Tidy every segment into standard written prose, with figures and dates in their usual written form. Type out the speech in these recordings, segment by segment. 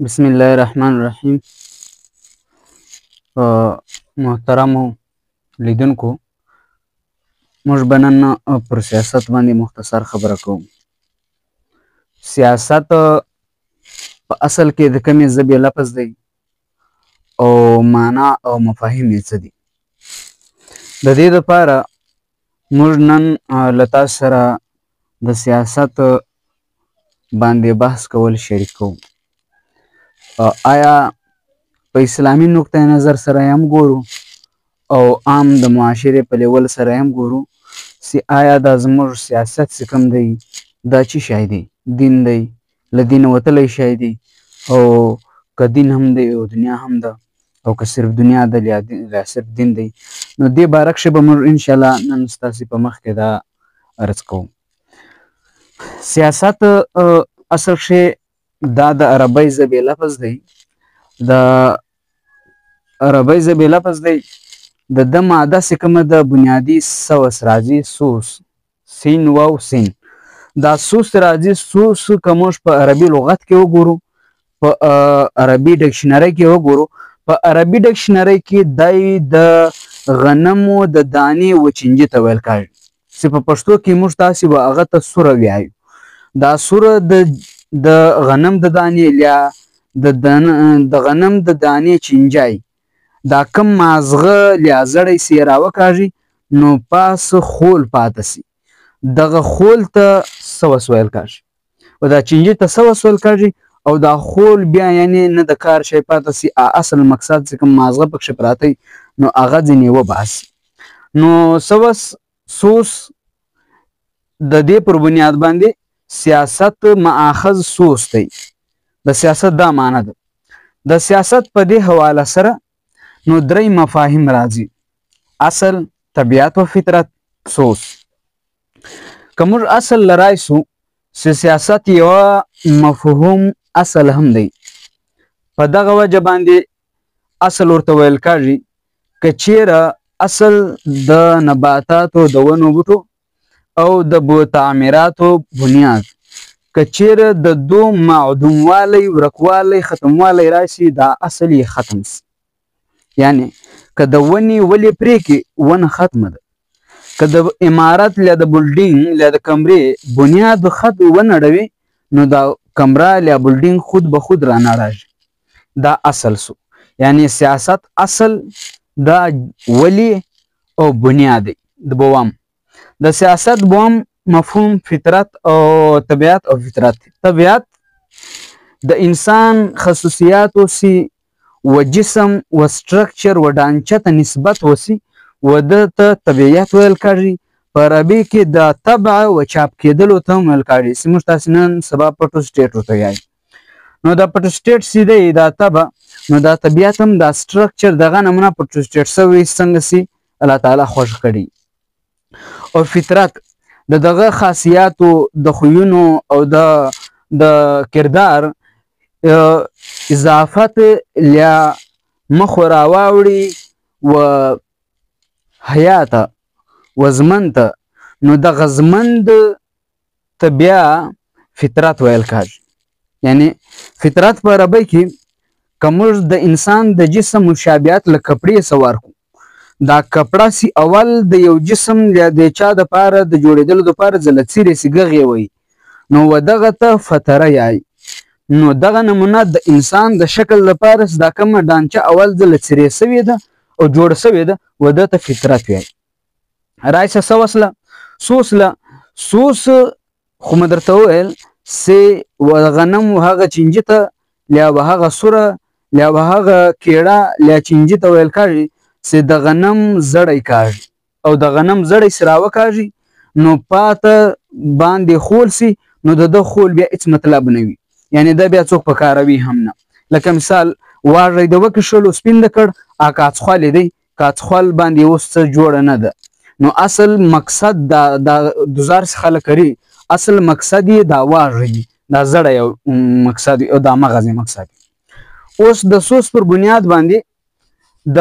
بسم الله الرحمن الرحیم. محترمو لیدونکو، موږ به نن پر سیاست باندې مختصر خبره کوو. سیاست په اصل کې د کومې ژبې لفظ دی او معنا او مفاهیم یې څه دي. د دې دپاره موږ نن له تاسو سره د سیاست باندې بحث کول شریک کوو. آیا په اسلامي نقطه نظر سره هم ګورو او عام د معاشرې په لیول سره هم ګورو چې آیا دا زموږ سیاست چې کوم دی دا څه شی دی؟ دین دی؟ له دینه وتلی شی دی؟ او که دین هم دی او دنیا هم ده، او که صرف دنیا ده یا صرف دین دی؟ نو دې باره کښې به موږ انشاءالله نن ستاسې په مخ کې دا عرض کوو. سیاست اصل کښې دا د عربۍ ژبې لفظ دی. د عربۍ ژبې لفظ دی. د ده ماده چې کومه ده بنیادي سوس راځي. سوس، سین واو سین. دا سوس راځي. سوس که موږ په عربي لغت کې وګورو، په عربي ډکشنرۍ کې وګورو، په عربي ډکشنرۍ کې دی د غنمو د دانې وچینجي ته ویل کېږي، چې په پښتو کې موږ تاسې به هغه ته سوره وایو. دا سوره د غنم د دانې یا د غنم د دانې چینجی، دا کم مازغه یا زړی چې یې راوکاږي نو پاس خول پاته سي، دغه خول ته سوس ویل کېږي، او دا چینجي ته سوس ویل کېږي. او دا خول بیا یعنې نه د کار شی پاته سي، اصل مقصد چې کوم مازغه پکښې پراته وي نو هغه ځینې وباسي. نو سوس، سوس، د دې پر بنیاد باندې سیاست ماخذ سوس دی. د سیاست دا معنی ده. د سیاست په دې حواله سره نو درې مفاهیم راځي: اصل، طبیعت و فطرت، سوس. که موږ اصل لرایسو چې سیاست یوه مفهوم اصل هم دی. په دغه وجه باندې اصل ورته ویل کېږي که چیرې اصل د نباتاتو د ونو بوټو او د تعمیراتو بنیاد که چیرې د دو معدوموالی، ورکوالی، ختموالی راشي، دا اصل یې ختم سي. یعنی که د ونې ولې پرېږدي ونه ختمه ده. که د عمارت یا د بلډینګ یا د کمرې بنیاد خود ونړوي نو دا کمره یا بلډینګ خود به خود رانړېږي. دا اصل سو. یعنی سیاست اصل دا ولی او بنیاد دی. د بوام د سیاست بوام مفهوم فطرت او طبیعت او فطرت. طبیعت د انسان خصوصیاتو سی و جسم و سټرکچر و ډانچه ته نسبت وسی و ده ته طبیعت ویل کېږي. په عربي کې د طبع و چاپ کېدلو ته هم ویل کېږي، چې موږ تاسې نن سبا پټو سټیټ ورته وایو. نو دا پټو سټیټ چې دی دا طبع، نو دا طبیعت هم دا سټرکچر دغه نمونه پټو سټیټ سوی څنګه سي الله تعالی خوښ کړي. او فطرت د دغه خاصیاتو د خویونو او د کردار اضافت یا مخ راواوړي و حیاته و زمن ته، نو دغه زمند ته بیا فطرت ویل کېږي. یعنی فطرت په عربۍ کې که موږ د انسان د جسم مشابهت له کپړې سوار کړو، دا کپړه سی اول د یو جسم یا د چا دپاره د جوړېدلو دپاره ځلڅیرې سي ږغې وایي، نو و دغه ته فطره یایي. نو دغه نمونه د انسان د شکل لپاره دا کومه ډانچه اول ځلڅیرې سوې ده او جوړه سوې ده و ده ته فطرت وایي. رایسه سوس له سوس له سوس خو مې درته وویل چې و غنم و هغه چینجي ته یا به هغه سوره یا به هغه کیړه یا چینجي ته ویل کېږي چې د غنم زړی کاږي، او د غنم زړی چې راوکاږي نو پاته باندې خول سي، نو د ده خول بیا هېڅ مطلب نه وي. یعنې دا بیا څوک په کاروي هم نه. لکه مثال واړی د وکښلو سپین د کړ کاڅخوال دی، کاڅخوال باندې اوس څه جوړه نه ده. نو اصل مقصد دا دوزار چې خلک کري اصل مقصد یې دا واړی دا زړی یو مقصد او دا مغز مقصد. اوس د سوس پر بنیاد باندې د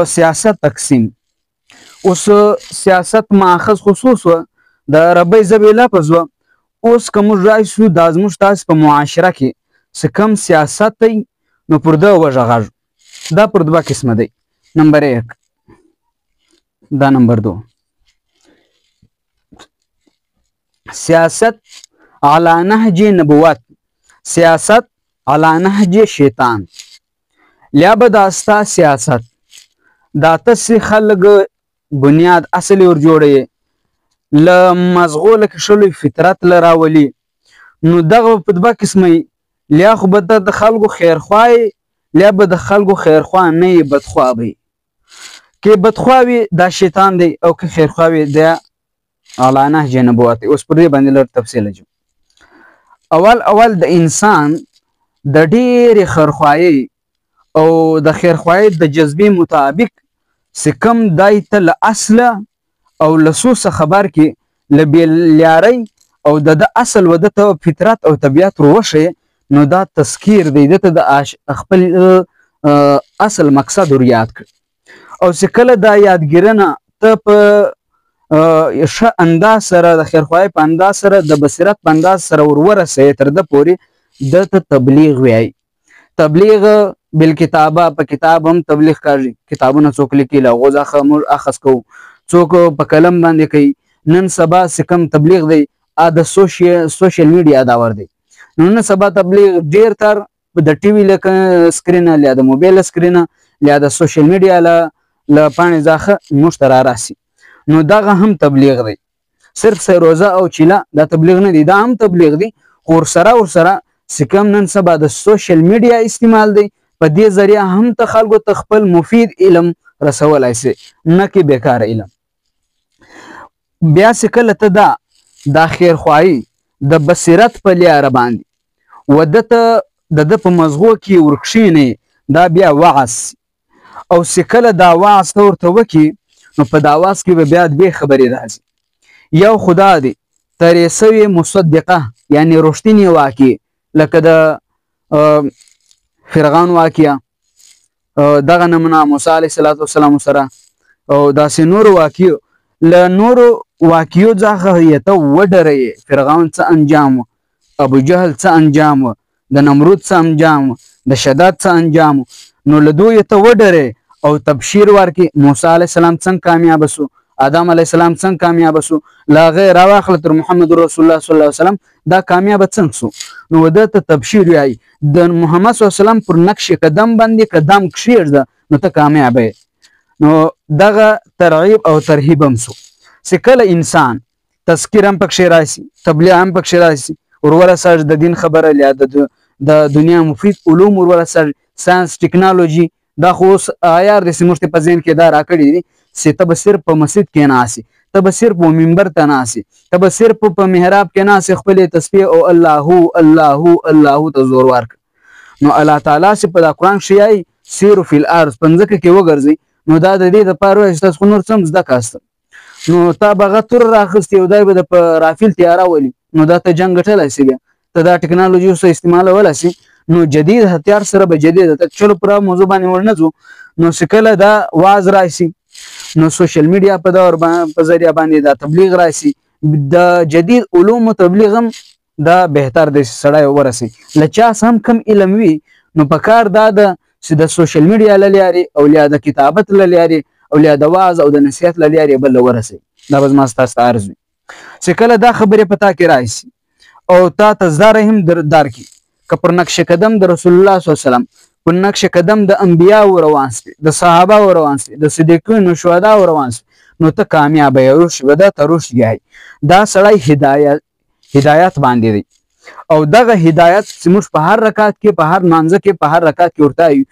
سیاست تقسیم. اوس سیاست ماخذ خصوص و د عربۍ ژبې لفظ و اوس که موږ راشو دا زموږ تاسې په معاشره کې څه کم سیاست دی نو پر ده وغږاږو. دا پر دوه قسمه دی. نمبر 1 دا نمبر 2 سیاست علی نهج نبوت، سیاست علی نهج شیطان. لیا به دا ستا سیاست دا تاسې خلک بنیاد اصل ور جوړوي له مزغو لکه شلوی فطرت له راولي، نو دغه په دوه قسمه لیا خو به د خلکو خیرخوا لیا به د خلکو خیرخوا نه یې بدخوا به که بدخوا وي دا شیطان دی او که خیرخوا وي دا علی نهج نبوت دی. اوس پر دې باندې لږ تفصیل اچوم. اول د انسان د ډېرې خیرخواهۍ او د خیرخواهۍ د جذبې مطابق چې کوم دای ته له اصله او له سوسه خبر کې له بېلیارۍ او د اصل و د ته فطرت او طبیعت روښی، نو دا تذکیر دی د ته د خپل اصل مقصد ور یاد کړي. او چې کله دا یادګیرنه ته په ښه انداز سره د خیرخواهۍ په انداز سره د بصیرت په انداز سره ور ورسوي تر ده پورې ده ته تبلیغ وایي. تبلیغ بالکتابه، په کتاب هم تبلیغ کاږي. کتابونه څوک لیکي له هغو څخه موږ اخذ کوو، څوک په قلم باندې کوي. نن سبا چې کوم تبلیغ دی د سوشل میډیا داور دی. نو نن سبا تبلیغ ډېر تر د ټي وي له سکرینه یا د موبایل سکرینه یا د سوشل میډیا له پاڼې ځخه موږ ته راسي. نو دغه هم تبلیغ دی. صرف روزه او چیله دا تبلیغ نه دی، دا هم تبلیغ دی. خو ورسره چې کوم نن سبا د سوشل میډیا استعمال دی، په دې ذریعه هم ته خلکو ته خپل مفید علم رسولی سي، نه کې بیکاره علم. بیا چې کله ته دا خیرخواهي د بصیرت په لیاره باندې و ده ته د ده په مزغو کې ورکښېنې، دا بیا وعظ. او چې کله دا وعظ ته ورته وکړي نو په دا وعظ کې به بیا دوې خبرې راځي. یو خدا دی ترې سوې مصدقه، یعنې رښتینې واقع، لکه د فرعون واقعه، دغه نمونه موسی علیه السلام سره، او داسې نورو واقعو. له نورو واقعو څخه یې ته وډروې. فرعون څه انجام و، ابوجهل څه انجام و، د نمرود څه انجام و، د شداد څه انجام و. نو له دوی یې ته وډرې او تبشیر ورکړې. موسی علیه السلام څنګه کامیابه سو، آدم علیه السلام څنګه کامیابه سو، له هغه یې راواخله تر محمد رسول الله صلی الله علیه وسلم دا کامیابه څنګه سو. نو ده ته تبشیر وایي د محمد صلی الله علیه وسلم پر نقش قدم باندې قدم کښېږده نو ته کامیابه یې. نو دغه ترغیب او ترهیب هم سو. چې کله انسان تذکیر هم پکښې راشي، تبلیغ هم پکښې راشي، ورورسېږي د دین خبره یا د دنیا مفید علوم ورورسېږي، ساینس ټکنالوژي، دا خو اوس عیار دی چې موږ ته په ذهن کې دا راکړي دي چې ته به صرف په مسجد کې ناستې، ته به صرف په منبر ته ناستې، ته به صرف په محراب کې ناستې، خپلې تسبیح او الله الله الله ته زور ورکړه. نو الله تعالی چې په دا قرآن کښې وایي سیرو فی الارض، په ځمکه کې وګرځئ، نو دا د دې دپاره وایي چې تاسو خو نور څه هم زده کاسته. نو تا به هغه تور راخیستې او دی به د په رافیل تیاره ولي، نو دا ته جنګ ګټلی سي. بیا ته دا ټکنالوژي اوس استعمالولی سي. نو جدید هتیار سره به جدید چلو پر موضوع باندې ورنه ځو. نو چې کله دا واز راشي نو سوشل میډیا په دور په ذریعه باندې دا تبلیغ راشي، د جدید علومو تبلیغ هم دا بهتر دی چې سړی ورسي. له چا هم کم علم وي نو په کار دا ده چې د سوشل میډیا له لارې او یا د کتابت له لارې او یا د واعظ او د نصیحت له لارې بل ورسي. دا به زما ستاسو ته عرض وي چې کله دا خبرې په تا کې راشي او تا ته زاره هم درکړي که پر نقش قدم د رسول الله صلی الله علیه وسلم، پر نقش قدم د انبیاو روان سي، د صحابه روان سي، د صدیقینو شهداو روان سي، نو ته کامیابه یې. رشد به ده ته رشد یایي. دا سړی هدایت باندې دی. او دغه هدایت چې موږ په هر رکعت کې، په هر مانځه کې، په هر رکعت کې ورته وایو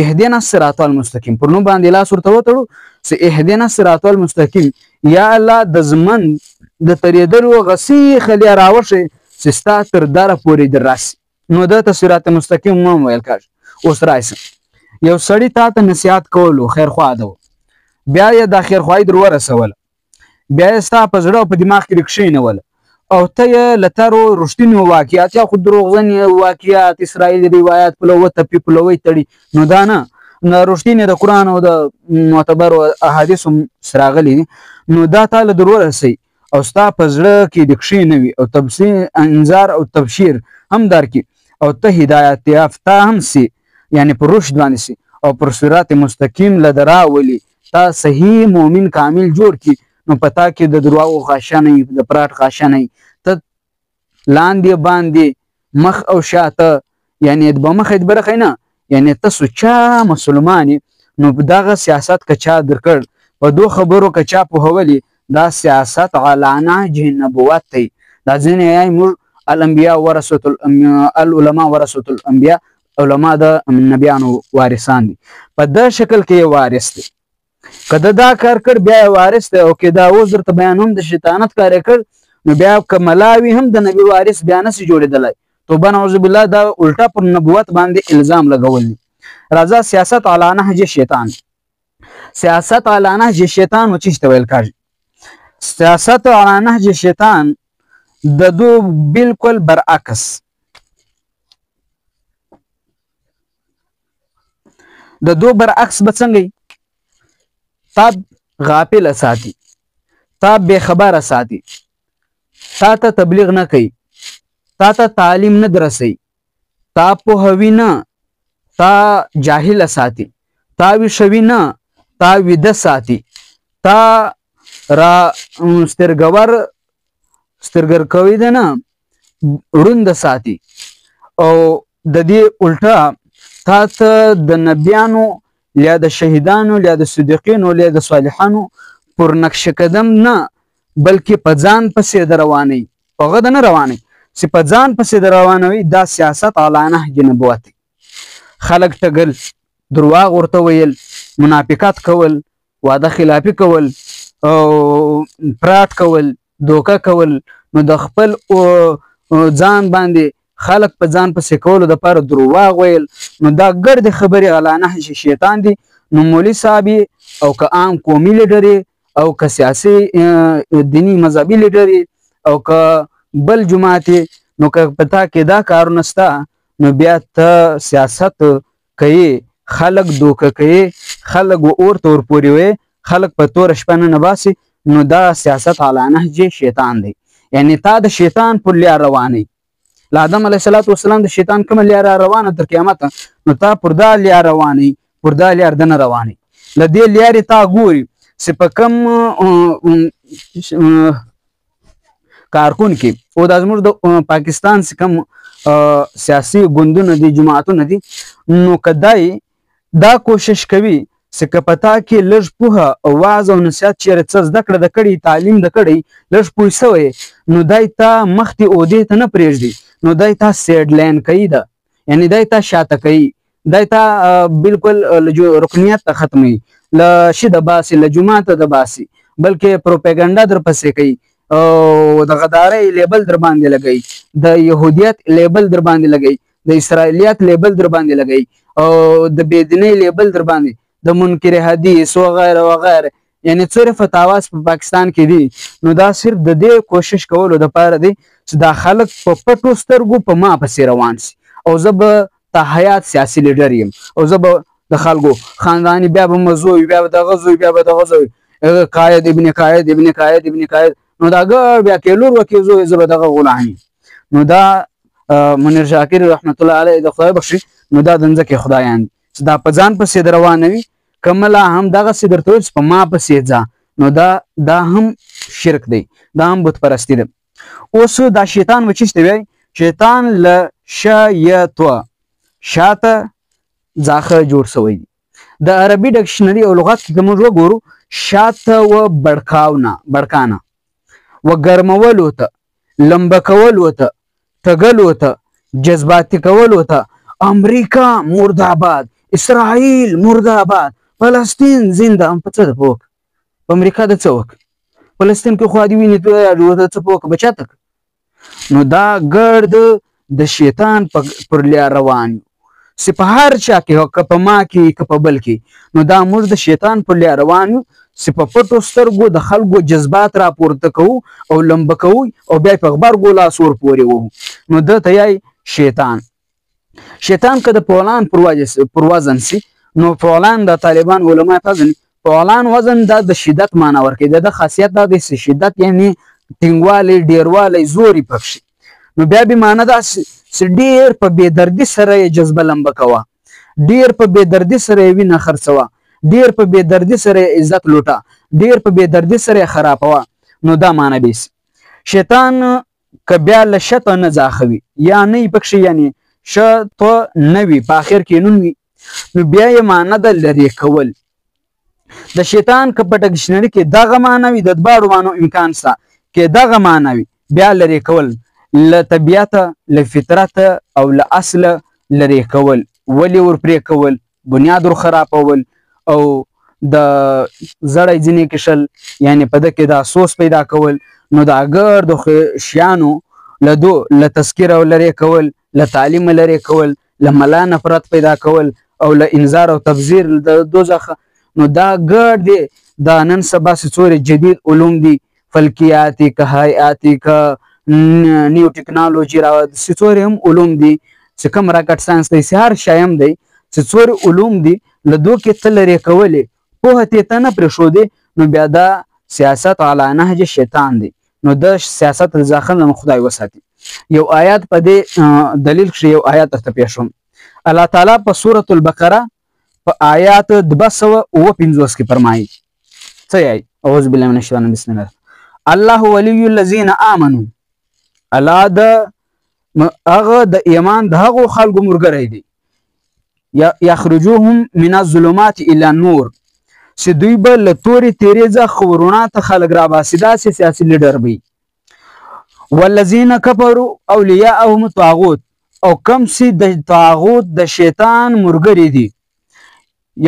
اهدنا الصراط المستقیم. پر نوم باندې لاس ورته وتړو چې اهدنا الصراط المستقیم، یا الله د زمن د تېرېدلو غسیخه لیا راوښیې چې ستا تر دره پورې در راسي. نو ده ته صراط مستقیم هم ویل کېږي. اوس راشي یو سړي تا ته نصیحت کولو، خیرخواه ده، بیا یې دا خیرخواهي در ورسوله، بیا یې ستا په زړه او په دماغ کې کښېنوله او ته یې له ترو رښتینو واقعات یا خو دروغجن واقعات، اسرائیلي روایات پلوه تپي پلوی تړي، نو دا نه رښتینې د قرآن او د معتبرو احادیثو راغلي دي، نو دا تا له در ورسوي او ستا په زړه کې د ښې نه وي او تبصیر انذار او تبشیر هم درکړي او ته هدایت یافته هم سي یعنی په رشد باندې سي او پر صراط مستقیم له راولي تا صحیح مؤمن کامل جوړ کړي نو پتا کې د دروغو غاښه نه وي د پراټ غاښه نه وي ته لاندې باندې مخ او شاته یعنی د مخ د برخې نه یعنی ته سوچا مسلمان نو دغه سیاست که چا درکړ په دو خبرو که چا پوهولي دا سیاست علی نهج نبوت دی دا ځینې یې موږ الانبیاء ورثة العلماء ورثة الانبیاء علما د نبیانو وارثان دي په دا شکل کې یې وارث دی که دا کار کړ بیا یې وارث دی او که دا اوس درته بیانوم د شیطانت کار یې کړ نو بیا که ملاوي هم د نبي وارث بیا نسي جوړېدلی توبه نعوذ بالله دا الټا پر نبوت باندې الزام لګول دي راځه سیاست علی نهج شیطان سیاست علی نهج شیطان و چی ته ویل کېږي سیاست علی نهج شیطان د دو بالکل برعکس د دو برعکس به څنګه تا غافل ساتي تا بے خبره ساتي تا ته تبلیغ نه کوي تا ته تعلیم نه درسي تا پوهوي نه تا جاهل ساتي تا ویښوي نه تا ویده ساتي تا را سترګر کوي ده نه ړوند ساتي او د دې الټا تا ته د نبیانو یا د شهیدانو یا د صدیقینو یا د صالحانو پر نقش قدم نه بلکې په ځان پسې د رواني په غد نه رواني چې په ځان پسې د روانوي دا سیاست علی نهج نبوت خلق ټګل درواغ ورته ویل منافقت کول وعده خلافي کول او پراټ کول دوکه کول نو د خپل ځان باندې خلق په ځان پسې کولو دپاره درواغ ویل نو دا ګرد خبرې علی نهج شیطان دي نو مولوي صاحب او که عام قومي لیډر او که سیاسي دینی مذهبي لیډر او که بل جماعت نو که پتا کې دا کارونه سته نو بیا ته سیاست کوي خلق دوکه کوي خلق ورته ورپورې وي خلق په توره شپه نه باسي نو دا سیاست علی نهج شیطان دی یعنی تا د شیطان پر لار رواني له آدم علیه السلام د شیطان کومه لار روانه تر قیامت نو تا پر دا لار رواني پر دا لار دنه رواني له دې لارې تا ګوري چې په کوم کارکون کې او د زموږ د پاکستان څخه کوم سیاسي ګوندونه دي جماعتونه دي نو کدای دا کوشش کوي چې که پتا کې لږ پوهه او واعظ او نصیحت چیرې څه زده کړه د کړي تعلیم د کړي لږ پوه سوی نو دای ته مخکې عهدې ته نه پرېږدي نو دای ته سیډ لاین کوي ده یعنی دای ته شاته کوي دای ته بالکل رکنیت ته ختموي له شي د باسي له جماعت د باسي بلکې پروپاګاندا در پسې کوي او د غدارۍ لیبل در باندې لګي د يهودیت لیبل در باندې لګي د اسرائیلیت لیبل در باندې لګي او د بيدینۍ لیبل در باندې د منکر حدیث و غیره و غیره یعنی څوره فتاواس په پاکستان کې دي نو دا صرف د دې کوشش کولو د پاره دی چې دا خلک په پټو سترګو په ما پسې روان سي او زه به ته حیات سیاسي لیډر یم او زه به د خلکو خاندانی بیا به مزوي بیا به دغه زوی بیا به دغه زوی قائد ابن قائد ابن قائد ابن قائد نو دا ګر بیا کېلور وکې زوی زه به دغه غلامي نو دا منیر شاکر رحمت الله علیه د خدای بخشي نو دا د ځکه خدایان چې دا په ځان پسې روانوي کملا هم دغه سي درته په ما پسې ځه نو دا هم شرک دی دا هم بت پرستی ده اوس دا شیطان وچشته وي شیطان له شایتو شاته ځاخه جوړ شوی دی د عربي ډکشنری او لغت کې موږ وګورو شاته و بڑکانا و ګرمول وته لمبه کول وته تګل وته جذباتي کول وته امریکا مرداباد اسرائیل مرداباد فلسطین زنده ام په څه ده پوک په امریکا د څوک فلسطین کې خو دی ویني ته څه پوک بچاتک نو دا ګرد د شیطان پر لار روان سی په هر چا کې که په ما کې که په بل کې نو دا موږ د شیطان پر لار روان سی په پټو سترګو د خلکو جذبات راپورته کوو او لمبه کوو او بیا په غبرګو لاس ور پورې وو نو د ته یای شیطان که د پولان پر وزن سي نو پولان د طالبان علما پزن پولان وزن د شدت معنا ورکړي د خاصیت د شدت یعنی ټینګوالی ډیروالی زور یې پکښې نو بیا به معنه داسې ډېر په بېدردي سره یې جذبه لمبه کوه ډېر په بېدردي سره یې وینه خرڅوه ډېر په بېدردي سره یې عزت لوټه ډېر په بېدردي سره یې خرابوه نو دا معنی به شیطان که بیا له شته نه ځاښوي یا نه یې پکښې یعنې شته نه وي په آخر کې نون وي نو بیا یې معنه ده لرې کول د شیطان که په ډکشنري کې دغه معنی وي د دواړو معنو امکان شته کې دغه معنی وي بیا لرې کول له طبیعته له فطرته او له اصله لرې کول ولې ورپرې کول بنیاد ور خرابول او د زړی ځینې کشل یعنې په ده کې دا سوس پیدا کول نو د ګردو شیانو له تذکیره لرې کول له تعلیم لرې کول له ملا نفرت پیدا کول او له انذار او تبذیر د دوزخ نو دا ګرد دی دا نن سبا څورې جدید علوم دي فلکیاتي که حیاتي که نیو ټکنالوژي څورې هم علوم دي چې کوم راکټ ساینس دی هر شی هم دی چې څورې علوم دي له دو کې ته لرې کولې پوهه تې ته نه پرېښودې نو بیا دا سیاست علی نهج شیطان دی نو د سیاست رضاخان نه خدای وساتي یو آیات په دې دلیل کښې یو آیات درته پیښوم الله تعالی په سورة البقره په آیات 259 کې فرمایي څه یې اعوذ بالله من الشیطان بسم الله الله ولی الذین آمنوا الله د هغه د ایمان د هغو خلکو ملګری دی یخرجوهم من الظلمات الى النور چې دوی به له تورې تیرې څخه ورونه ته خلک راباسي داسې سیاسي لیډر وي والذین کفروا اولیاءهم الطاغوت او کم چې د طاغوت د شیطان ملګري دي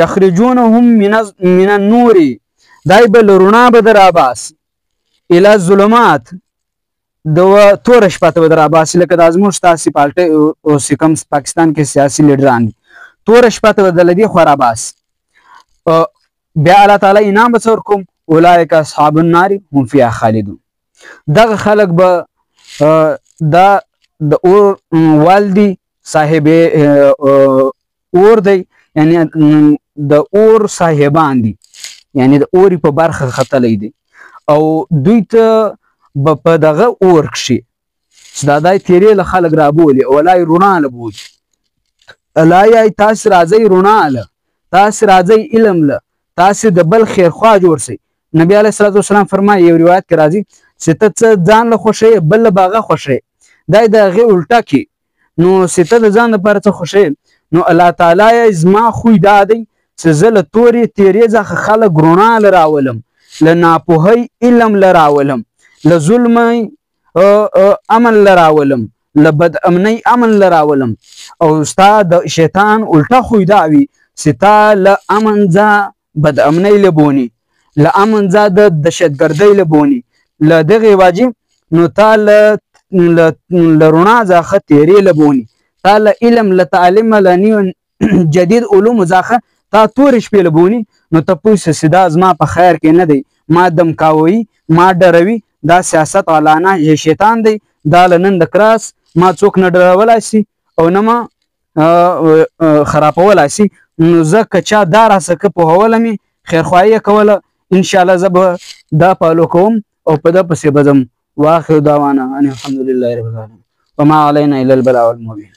یخرجونهم من النور دای به له رڼا به در راباسي الى الظلمات د توره شپه ته به در راباسي لکه دا زموږ ستاسې پالټۍ اوس کوم پاکستان کې سیاسي لیډران دي توره شپه ته به د له دې خوا راباسي بیا الله تعالی انعام به څه ورکوم اولئک اصحاب النار هم فیها خالدون دغه خلک به دا د اور والدي صاحب اور دی یعنی د اور صاحبان دي یعنی د اوري په برخه ختلی دي او دوی ته به په دغه اور کښې چې دا دای تیرې له خلک رابولي او لای رڼا له بولي الای تاسې راځئ رڼا له تاسې راځئ علم له تاسې د بل خیرخوا جوړ سئ نبی علیه الصلاة والسلام فرمایي یو روایت کې راځي چې ته څه ځان له خوښوې بل له به هغه خوښوې دا یې د هغې الټه کې نو چې ته د ځان لپاره څه خوښوې نو الله تعالی یې زما خوی دا دی چې زه له تورې تیرې څخه خلک رڼا له راولم له ناپوهۍ علم له راولم له ظلمۍ امن له راولم له بدامنۍ امن له راولم او ستا د شیطان الټه خوی دا وي چې تا له امن ځه بدامنۍ له بوني له امن ځه د دهشتګردۍ له بوني له دغې واجب نو تا له رڼا څخه تیرې له بوني تا له علم له تعلیم له نیو جدید علومو څخه تا تورې شپې له بوني نو ته پوه سه چې دا زما په خیر کې نه دی ما دمکاوي ما ډروي دا سیاست علانه شیطان دی دا له نن د کراس ما څوک نه ډرولی سي او نه ما خرابولی سي نو زه که چا دا راسه که پوهوله مې خیرخواهي یې کوله انشاءالله زه به دا فالو کوم او په ده پسې به ځم واخر دعوانا ان الحمدلله رب العالمین وما علینا الا البلاغ المبین